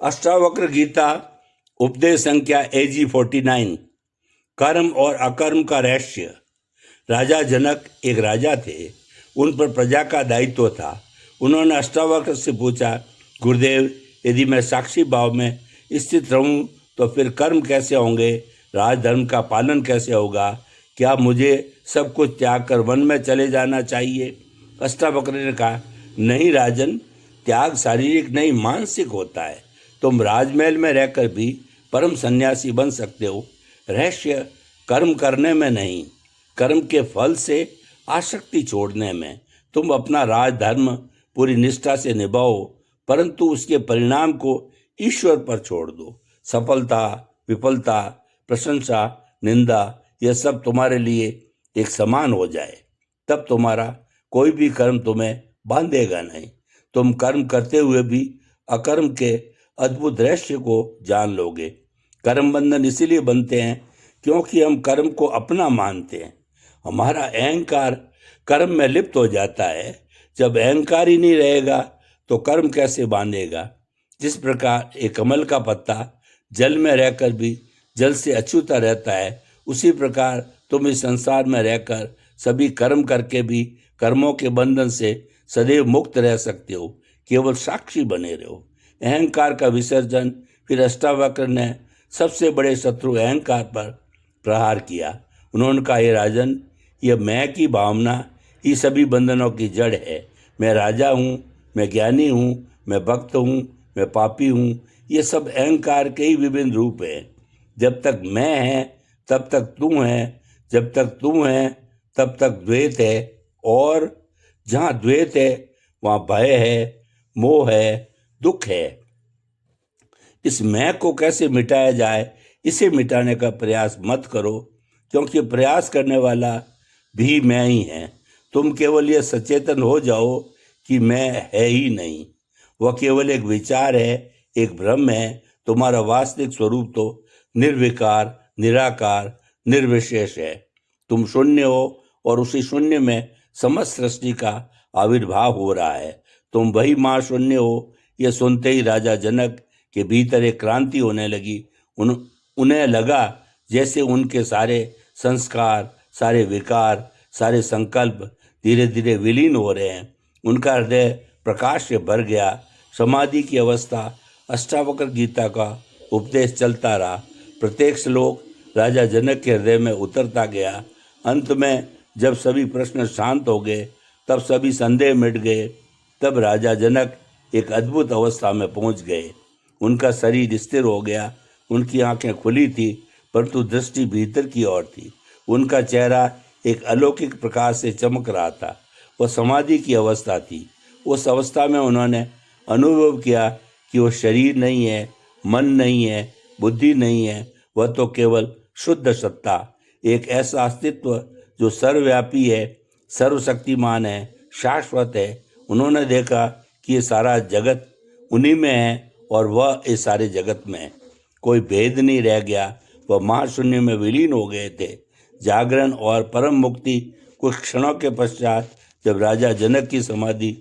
अष्टावक्र गीता उपदेश संख्या AG 49। कर्म और अकर्म का रहस्य। राजा जनक एक राजा थे, उन पर प्रजा का दायित्व था। उन्होंने अष्टावक्र से पूछा, गुरुदेव, यदि मैं साक्षी भाव में स्थित रहूं तो फिर कर्म कैसे होंगे, राजधर्म का पालन कैसे होगा, क्या मुझे सब कुछ त्याग कर वन में चले जाना चाहिए? अष्टावक्र ने कहा, नहीं राजन, त्याग शारीरिक नहीं मानसिक होता है। तुम राजमहल में रहकर भी परम सन्यासी बन सकते हो। रहस्य कर्म करने में नहीं, कर्म के फल से आसक्ति छोड़ने में। तुम अपना राजधर्म पूरी निष्ठा से निभाओ, परंतु उसके परिणाम को ईश्वर पर छोड़ दो। सफलता, विफलता, प्रशंसा, निंदा, यह सब तुम्हारे लिए एक समान हो जाए, तब तुम्हारा कोई भी कर्म तुम्हें बांधेगा नहीं। तुम कर्म करते हुए भी अकर्म के अद्भुत रहस्य को जान लोगे। कर्म बंधन इसीलिए बनते हैं क्योंकि हम कर्म को अपना मानते हैं। हमारा अहंकार कर्म में लिप्त हो जाता है। जब अहंकार ही नहीं रहेगा तो कर्म कैसे बांधेगा? जिस प्रकार एक कमल का पत्ता जल में रहकर भी जल से अछूता रहता है, उसी प्रकार तुम इस संसार में रहकर सभी कर्म करके भी कर्मों के बंधन से सदैव मुक्त रह सकते हो। केवल साक्षी बने रहो। अहंकार का विसर्जन। फिर अष्टावक्र ने सबसे बड़े शत्रु अहंकार पर प्रहार किया। उन्होंने कहा, हे राजन, यह मैं की भावना ही सभी बंधनों की जड़ है। मैं राजा हूँ, मैं ज्ञानी हूँ, मैं भक्त हूँ, मैं पापी हूँ, ये सब अहंकार के ही विभिन्न रूप हैं। जब तक मैं है तब तक तू है, जब तक तू है तब तक द्वैत है, और जहाँ द्वैत है वहाँ भय है, मोह है, दुख है। इस मैं को कैसे मिटाया जाए, इसे मिटाने का प्रयास मत करो, क्योंकि प्रयास करने वाला भी मैं ही है। तुम केवल ये सचेतन हो जाओ कि मैं है ही नहीं, वह केवल एक विचार है, एक भ्रम है। तुम्हारा वास्तविक स्वरूप तो निर्विकार, निराकार, निर्विशेष है। तुम शून्य हो और उसी शून्य में समस्त सृष्टि का आविर्भाव हो रहा है। तुम वही महाशून्य हो। यह सुनते ही राजा जनक के भीतर एक क्रांति होने लगी। उन्हें लगा जैसे उनके सारे संस्कार, सारे विकार, सारे संकल्प धीरे धीरे विलीन हो रहे हैं। उनका हृदय प्रकाश से भर गया। समाधि की अवस्था। अष्टावक्र गीता का उपदेश चलता रहा। प्रत्येक श्लोक राजा जनक के हृदय में उतरता गया। अंत में जब सभी प्रश्न शांत हो गए, तब सभी संदेह मिट गए, तब राजा जनक एक अद्भुत अवस्था में पहुंच गए। उनका शरीर स्थिर हो गया, उनकी आंखें खुली थी, परंतु दृष्टि भीतर की ओर थी। उनका चेहरा एक अलौकिक प्रकाश से चमक रहा था। वह समाधि की अवस्था थी। उस अवस्था में उन्होंने अनुभव किया कि वह शरीर नहीं है, मन नहीं है, बुद्धि नहीं है, वह तो केवल शुद्ध सत्ता, एक ऐसा अस्तित्व जो सर्वव्यापी है, सर्वशक्तिमान है, शाश्वत है। उन्होंने देखा कि ये सारा जगत उन्हीं में है और वह इस सारे जगत में है। कोई भेद नहीं रह गया। वह महाशून्य में विलीन हो गए थे। जागरण और परम मुक्ति। कुछ क्षणों के पश्चात जब राजा जनक की समाधि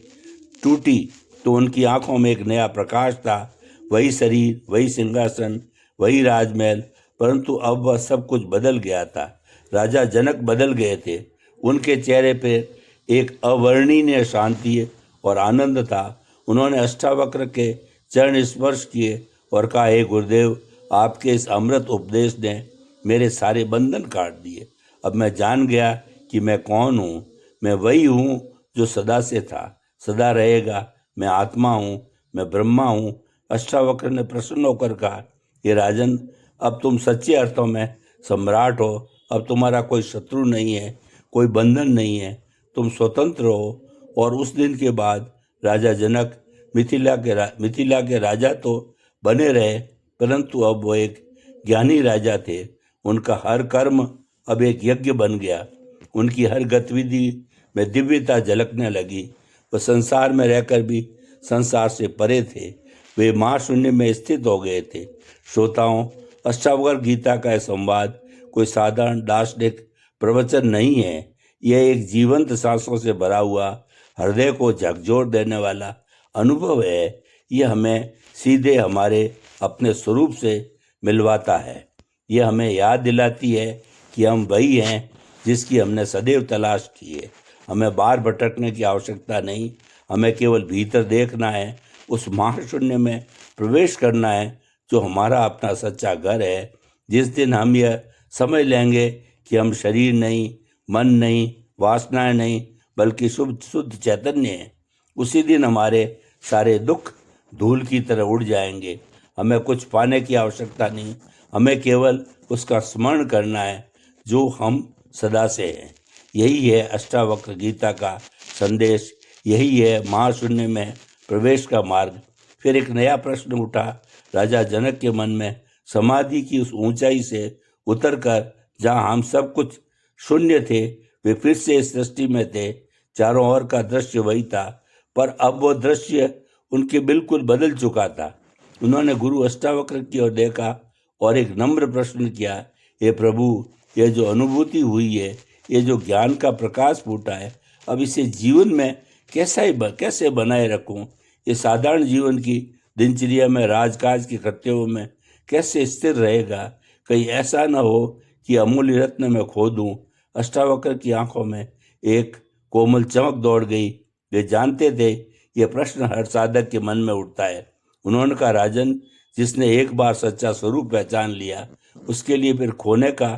टूटी तो उनकी आंखों में एक नया प्रकाश था। वही शरीर, वही सिंहासन, वही राजमहल, परंतु अब वह सब कुछ बदल गया था। राजा जनक बदल गए थे। उनके चेहरे पर एक अवर्णनीय शांति और आनंद था। उन्होंने अष्टावक्र के चरण स्पर्श किए और कहा, हे गुरुदेव, आपके इस अमृत उपदेश ने मेरे सारे बंधन काट दिए। अब मैं जान गया कि मैं कौन हूँ। मैं वही हूँ जो सदा से था, सदा रहेगा। मैं आत्मा हूँ, मैं ब्रह्मा हूँ। अष्टावक्र ने प्रसन्न होकर कहा, ये राजन, अब तुम सच्चे अर्थों में सम्राट हो। अब तुम्हारा कोई शत्रु नहीं है, कोई बंधन नहीं है, तुम स्वतंत्र हो। और उस दिन के बाद राजा जनक मिथिला के राजा तो बने रहे, परंतु अब वो एक ज्ञानी राजा थे। उनका हर कर्म अब एक यज्ञ बन गया। उनकी हर गतिविधि में दिव्यता झलकने लगी। वह संसार में रहकर भी संसार से परे थे। वे महाशून्य में स्थित हो गए थे। श्रोताओं, अष्टावक्र गीता का यह संवाद कोई साधारण दार्शनिक प्रवचन नहीं है। यह एक जीवंत सांसों से भरा हुआ, हृदय को झकझोर देने वाला अनुभव है। यह हमें सीधे हमारे अपने स्वरूप से मिलवाता है। यह हमें याद दिलाती है कि हम वही हैं जिसकी हमने सदैव तलाश की है। हमें बाहर भटकने की आवश्यकता नहीं, हमें केवल भीतर देखना है, उस महाशून्य में प्रवेश करना है जो हमारा अपना सच्चा घर है। जिस दिन हम यह समझ लेंगे कि हम शरीर नहीं, मन नहीं, वासनाएं नहीं, बल्कि शुद्ध शुद्ध चैतन्य हैं, उसी दिन हमारे सारे दुख धूल की तरह उड़ जाएंगे। हमें कुछ पाने की आवश्यकता नहीं, हमें केवल उसका स्मरण करना है जो हम सदा से हैं। यही है अष्टावक्र गीता का संदेश, यही है महाशून्य में प्रवेश का मार्ग। फिर एक नया प्रश्न उठा राजा जनक के मन में। समाधि की उस ऊंचाई से उतरकर जहाँ हम सब कुछ शून्य थे, वे फिर से इस सृष्टि में थे। चारों ओर का दृश्य वही था, पर अब वो दृश्य उनके बिल्कुल बदल चुका था। उन्होंने गुरु अष्टावक्र की ओर देखा और एक नम्र प्रश्न किया, हे प्रभु, ये जो अनुभूति हुई है, ये जो ज्ञान का प्रकाश फूटा है, अब इसे जीवन में कैसे बनाए रखूं? ये साधारण जीवन की दिनचर्या में, राजकाज के कर्तव्यों में कैसे स्थिर रहेगा? कहीं ऐसा न हो कि अमूल्य रत्न में खो दूं। अष्टावक्र की आंखों में एक कोमल चमक दौड़ गई। वे जानते थे यह प्रश्न हर साधक के मन में उठता है। उन्होंने कहा, राजन, जिसने एक बार सच्चा स्वरूप पहचान लिया, उसके लिए फिर खोने का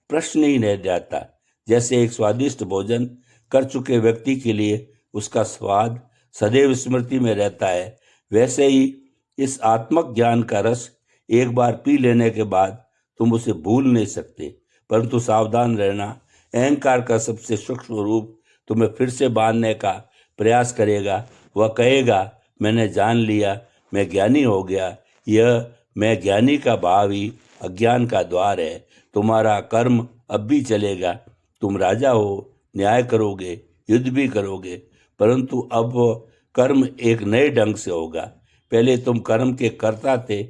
प्रश्न ही नहीं जाता। जैसे एक स्वादिष्ट भोजन कर चुके व्यक्ति के लिए उसका स्वाद सदैव स्मृति में रहता है, वैसे ही इस आत्मक ज्ञान का रस एक बार पी लेने के बाद तुम उसे भूल नहीं सकते। परंतु सावधान रहना, अहंकार का सबसे सूक्ष्म रूप तुम्हें फिर से बांधने का प्रयास करेगा। वह कहेगा, मैंने जान लिया, मैं ज्ञानी हो गया। यह मैं ज्ञानी का भाव ही अज्ञान का द्वार है। तुम्हारा कर्म अब भी चलेगा, तुम राजा हो, न्याय करोगे, युद्ध भी करोगे, परंतु अब वो कर्म एक नए ढंग से होगा। पहले तुम कर्म के कर्ता थे,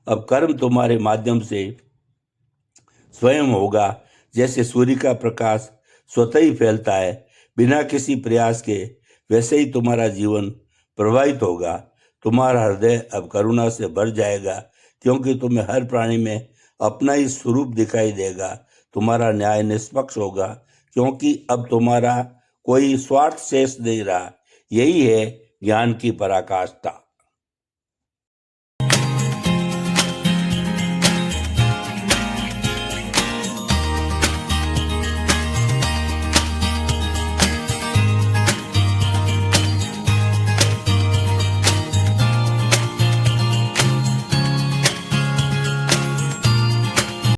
अब कर्म तुम्हारे माध्यम से स्वयं होगा। जैसे सूर्य का प्रकाश स्वतः ही फैलता है बिना किसी प्रयास के, वैसे ही तुम्हारा जीवन प्रवाहित होगा। तुम्हारा हृदय अब करुणा से भर जाएगा, क्योंकि तुम्हें हर प्राणी में अपना ही स्वरूप दिखाई देगा। तुम्हारा न्याय निष्पक्ष होगा, क्योंकि अब तुम्हारा कोई स्वार्थ शेष नहीं रहा। यही है ज्ञान की पराकाष्ठा।